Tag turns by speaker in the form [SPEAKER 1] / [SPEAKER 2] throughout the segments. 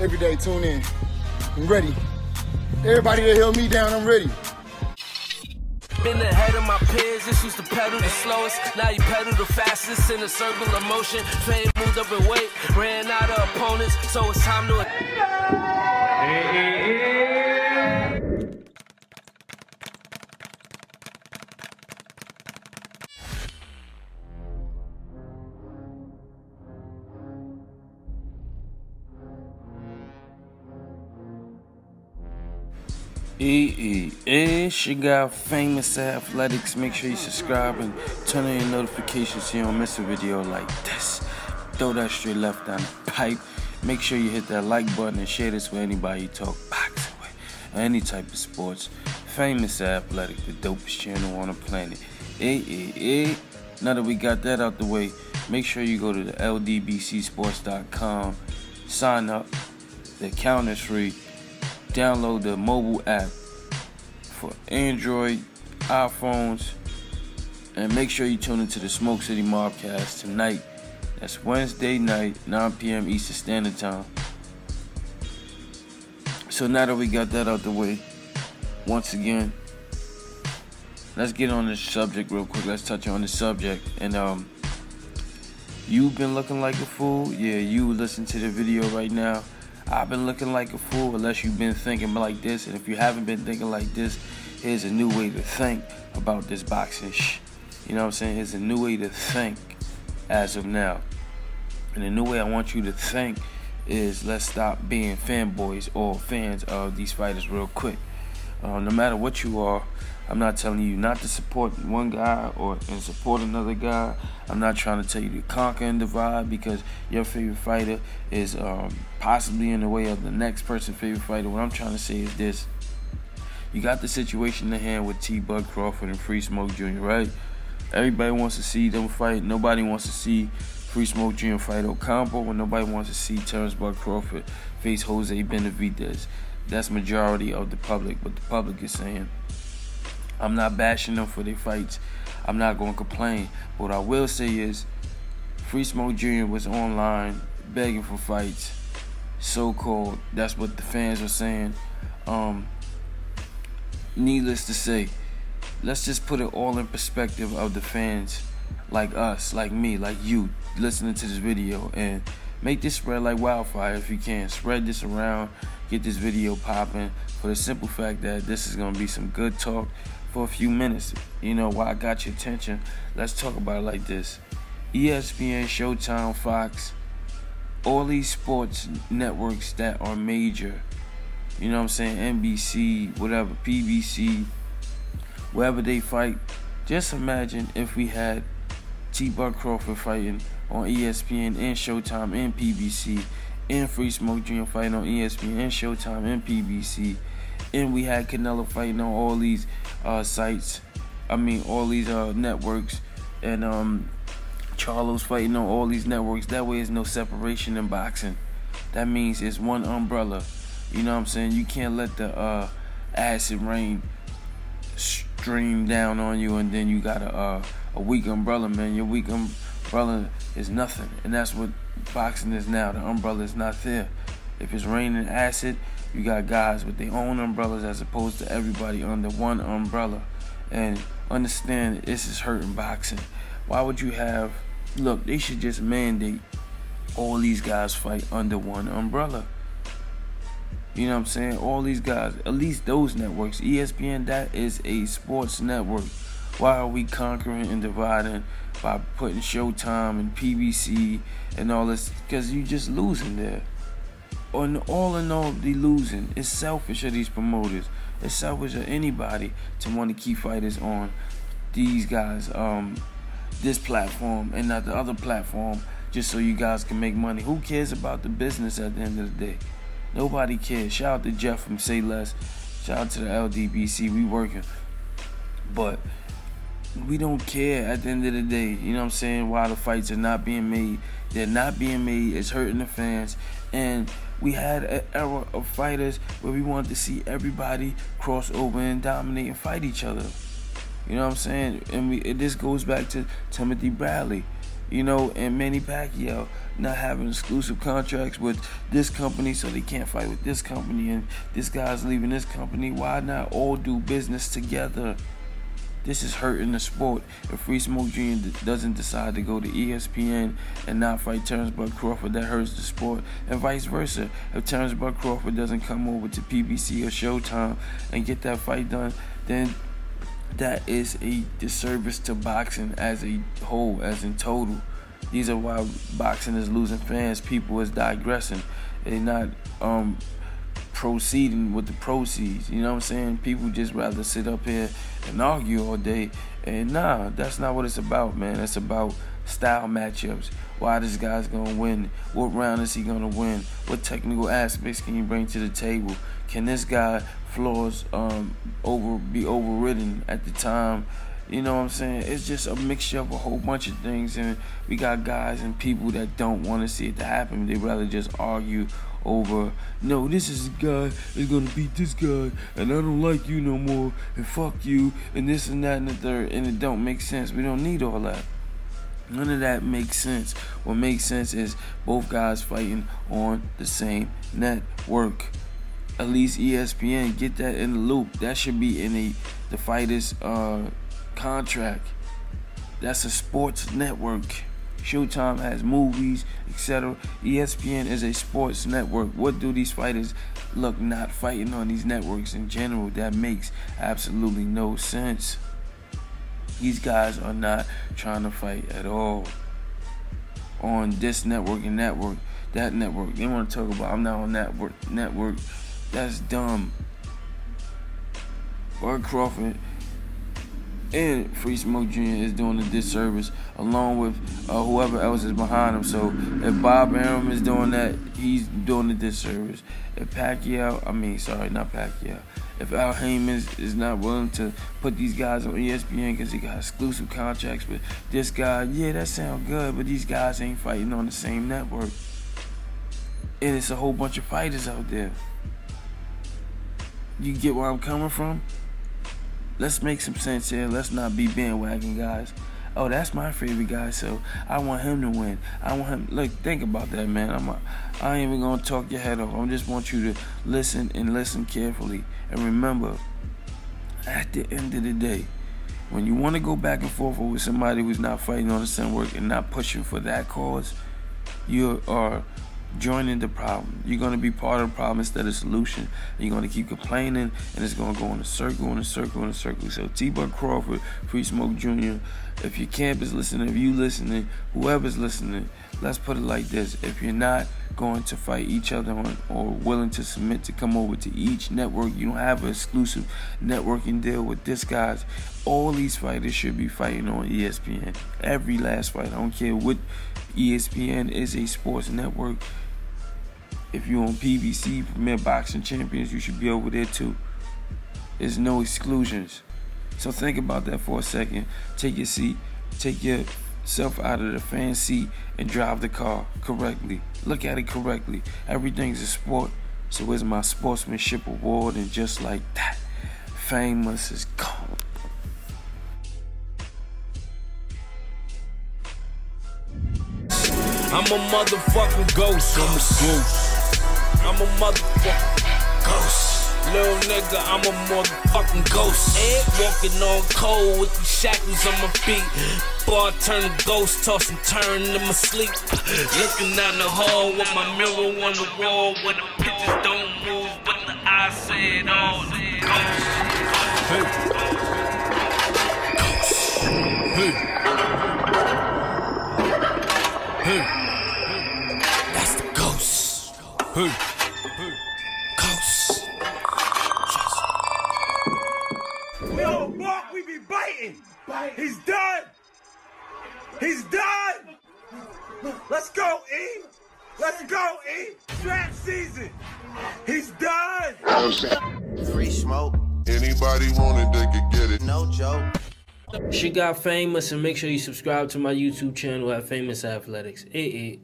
[SPEAKER 1] every day. Tune in. I'm ready. Everybody that held me down, I'm ready.
[SPEAKER 2] Been ahead of my peers, this used to pedal the slowest. Now you pedal the fastest in a circle of motion. Fame moved up in weight, ran out of opponents, so it's time to...
[SPEAKER 3] It's your guy Famous Athletics. Make sure you subscribe and turn on your notifications so you don't miss a video like this. Throw that straight left down the pipe. Make sure you hit that like button and share this with anybody you talk boxing with, or any type of sports. Famous Athletics, the dopest channel on the planet. Now that we got that out the way, make sure you go to the ldbcsports.com, sign up. The account is free. Download the mobile app for Android, iPhones, and make sure you tune into the Smoke City Mobcast tonight. That's Wednesday night, 9 p.m. Eastern Standard Time. So now that we got that out the way, once again, let's get on this subject real quick. Let's touch on the subject. And you've been looking like a fool. Yeah, you listen to the video right now. I've been looking like a fool unless you've been thinking like this. And if you haven't been thinking like this, here's a new way to think about this boxing You know what I'm saying? Here's a new way to think as of now. And the new way I want you to think is, let's stop being fanboys or fans of these fighters real quick. No matter what you are, I'm not telling you not to support one guy and support another guy. I'm not trying to tell you to conquer and divide because your favorite fighter is possibly in the way of the next person's favorite fighter. What I'm trying to say is this. You got the situation in hand with T-Bud Crawford and Free Smoke Jr., right? Everybody wants to see them fight. Nobody wants to see Free Smoke Jr. fight Ocampo, and nobody wants to see Terence Crawford face Jose Benavidez. That's majority of the public, but the public is saying, I'm not bashing them for their fights. I'm not going to complain. But what I will say is, Free Smoke Jr. was online begging for fights. So-called. That's what the fans are saying. Needless to say, let's just put it all in perspective of the fans, like us, like me, like you, listening to this video, and make this spread like wildfire if you can. Spread this around, get this video popping, for the simple fact that this is going to be some good talk for a few minutes. You know, while I got your attention, let's talk about it like this. ESPN, Showtime, Fox, all these sports networks that are major, you know what I'm saying, NBC, whatever, PBC, wherever they fight, just imagine if we had T-Bud Crawford fighting on ESPN and Showtime and PBC, and Free Smoke Jr. fighting on ESPN and Showtime and PBC, and we had Canelo fighting on all these sites, all these networks, and Charlo's fighting on all these networks. That way there's no separation in boxing. That means it's one umbrella. You know what I'm saying? You can't let the acid rain stream down on you and then you got a weak umbrella, man. Your weak umbrella is nothing. And that's what boxing is now. The umbrella is not there. If it's raining acid, you got guys with their own umbrellas as opposed to everybody under one umbrella. And understand, this is hurting boxing. Why would you have... Look, they should just mandate all these guys fight under one umbrella. You know what I'm saying? All these guys, at least those networks. ESPN, that is a sports network. Why are we conquering and dividing by putting Showtime and PBC and all this? Because you just losing there. All in all, they losing. It's selfish of these promoters. It's selfish of anybody to want to keep fighters on these guys, this platform and not the other platform, just so you guys can make money. Who cares about the business at the end of the day? Nobody cares. Shout out to Jeff from Say Less. Shout out to the LDBC. We working. But we don't care at the end of the day. You know what I'm saying? Why the fights are not being made. They're not being made. It's hurting the fans. And we had an era of fighters where we wanted to see everybody cross over and dominate and fight each other. You know what I'm saying? And this goes back to Timothy Bradley. You know, and Manny Pacquiao not having exclusive contracts with this company, so they can't fight with this company, and this guy's leaving this company. Why not all do business together? This is hurting the sport. If Free Smoke Jr. doesn't decide to go to ESPN and not fight Terence Crawford, that hurts the sport, and vice versa. If Terence Crawford doesn't come over to PBC or Showtime and get that fight done, then that is a disservice to boxing as a whole, as in total. These are why boxing is losing fans. People is digressing. They're not proceeding with the proceeds. You know what I'm saying? People just rather sit up here and argue all day. And nah, that's not what it's about, man. It's about style matchups. Why this guy's gonna win? What round is he gonna win? What technical aspects can he bring to the table? Can this guy flaws be overridden at the time? You know what I'm saying? It's just a mixture of a whole bunch of things, and we got guys and people that don't want to see it to happen. They rather just argue over, no, this is a guy is gonna beat this guy, and I don't like you no more, and fuck you, and this and that and the third, and it don't make sense. We don't need all that. None of that makes sense. What makes sense is both guys fighting on the same network. At least ESPN, get that in the loop. That should be in the fighters' contract. That's a sports network. Showtime has movies, etc. ESPN is a sports network. What do these fighters look not fighting on these networks in general? That makes absolutely no sense. These guys are not trying to fight at all on this network and that network. They want to talk about, I'm not on that network. That's dumb. Bud Crawford and Free Smoke Jr. is doing a disservice, along with whoever else is behind him. So if Bob Arum is doing that, he's doing a disservice. If not Pacquiao. If Al Heyman is not willing to put these guys on ESPN because he got exclusive contracts with this guy, yeah, that sounds good, but these guys ain't fighting on the same network. And it's a whole bunch of fighters out there. You get where I'm coming from? Let's make some sense here. Let's not be bandwagon guys. Oh, that's my favorite guy, so I want him to win. I want him. Look, think about that, man. I ain't even gonna talk your head off. I just want you to listen and listen carefully. And remember, at the end of the day, when you want to go back and forth with somebody who's not fighting on the same work and not pushing for that cause, you are joining the problem. You're going to be part of the problem instead of the solution. You're going to keep complaining, and it's going to go in a circle, in a circle, in a circle. So T-Bud Crawford, Free Smoke Jr., if your camp is listening, if you listening, whoever's listening, let's put it like this. If you're not going to fight each other or willing to submit to come over to each network, you don't have an exclusive networking deal with this guys, all these fighters should be fighting on ESPN. Every last fight. I don't care what. ESPN is a sports network. If you're on PBC, Premier Boxing Champions, you should be over there too. There's no exclusions. So think about that for a second. Take your seat. Take yourself out of the fan seat and drive the car correctly. Look at it correctly. Everything's a sport. So where's my sportsmanship award? And just like that, Famus is gone.
[SPEAKER 2] I'm a motherfucking ghost. I'm a ghost. I'm a motherfucking ghost. Little nigga, I'm a motherfucking ghost. Walking on cold with the shackles on my feet. Bar turn to ghost, toss and turn in my sleep. Looking down the hall with my mirror on the wall, where the pictures don't move, but the eyes say it all. That's the ghost. Ghost.
[SPEAKER 4] We don't walk, we be biting. He's done. He's done. Let's go, E. Let's go, E. Trap season. He's done.
[SPEAKER 5] Free smoke.
[SPEAKER 6] Anybody want it, they could get it.
[SPEAKER 5] No joke.
[SPEAKER 7] She got Famous, and make sure you subscribe to my YouTube channel at Famous Athletics.
[SPEAKER 2] Late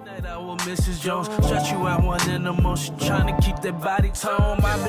[SPEAKER 2] night hour, Mrs. Jones. Stretch you out one in the motion, trying to keep that body tone.